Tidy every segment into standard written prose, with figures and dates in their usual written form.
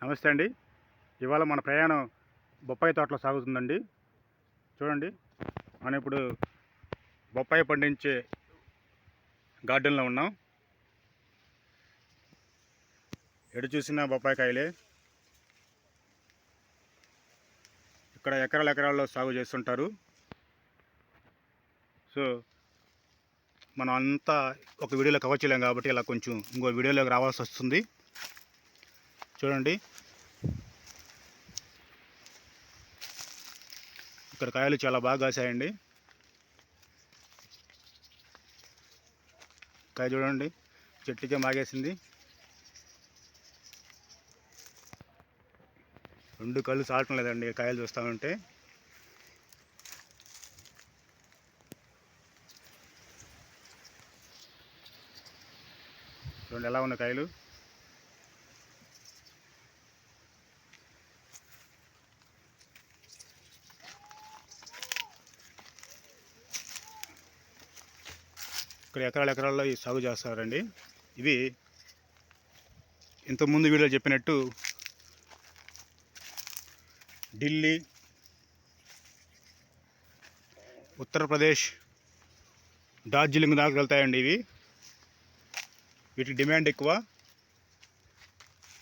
నమస్తే అండి. ఇవాళ మన ప్రయాణం బొప్పాయి తోటలో సాగుతుందండి. చూడండి, మనం ఇప్పుడు బొప్పాయి పండించే గార్డెన్లో ఉన్నాం. ఎటు చూసినా బొప్పాయి కాయలే. ఇక్కడ ఎకరాల ఎకరాల్లో సాగు చేస్తుంటారు. సో మనం అంతా ఒక వీడియోలో కవర్ చేయలేం కాబట్టి ఇలా కొంచెం ఇంకో వీడియోలోకి రావాల్సి వస్తుంది. చూడండి, ఇక్కడ కాయలు చాలా బాగా కాసాయండి. కాయ చూడండి, చెట్టుకే మాగేసింది. 2 కళ్ళు చాలటం లేదండి కాయలు చూస్తూ ఉంటే. చూడండి ఎలా ఉన్న కాయలు. ఇక్కడ ఎకరాల ఎకరాల్లో ఈ సాగు చేస్తారండి. ఇవి ఇంతకుముందు వీడియో చెప్పినట్టు ఢిల్లీ, ఉత్తరప్రదేశ్, డార్జిలింగ్ దాకా వెళ్తాయండి. వీటి డిమాండ్ ఎక్కువ.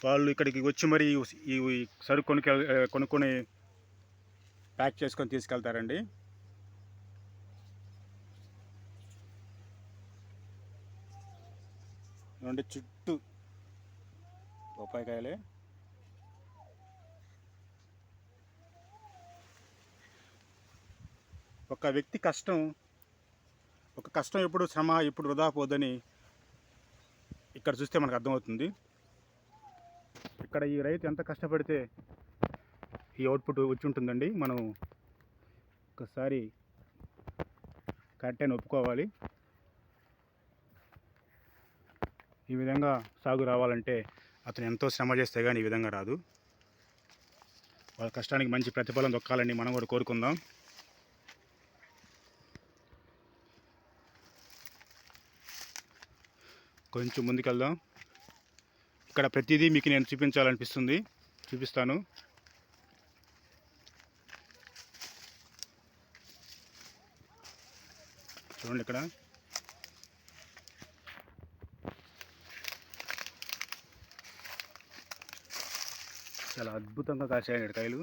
వాళ్ళు ఇక్కడికి వచ్చి మరి ఈ సరుకు కొనుక్కొని ప్యాక్ చేసుకొని తీసుకెళ్తారండి. రెండు చుట్టూ బొప్పాయి కాయలే. ఒక వ్యక్తి కష్టం ఎప్పుడు శ్రమ ఎప్పుడు వృధా పోదని ఇక్కడ చూస్తే మనకు అర్థమవుతుంది. ఇక్కడ ఈ రైతు ఎంత కష్టపడితే ఈ అవుట్పుట్ వచ్చి ఉంటుందండి. మనం ఒకసారి కరెక్ట్ ఒప్పుకోవాలి. ఈ విధంగా సాగు రావాలంటే అతను ఎంతో శ్రమ చేస్తే కానీ ఈ విధంగా రాదు. వాళ్ళ కష్టానికి మంచి ప్రతిఫలం దొక్కాలని మనం కూడా కోరుకుందాం. కొంచెం ముందుకెళ్దాం. ఇక్కడ ప్రతిదీ మీకు నేను చూపించాలనిపిస్తుంది, చూపిస్తాను. చూడండి, ఇక్కడ చాలా అద్భుతంగా కాసాయండి కాయలు.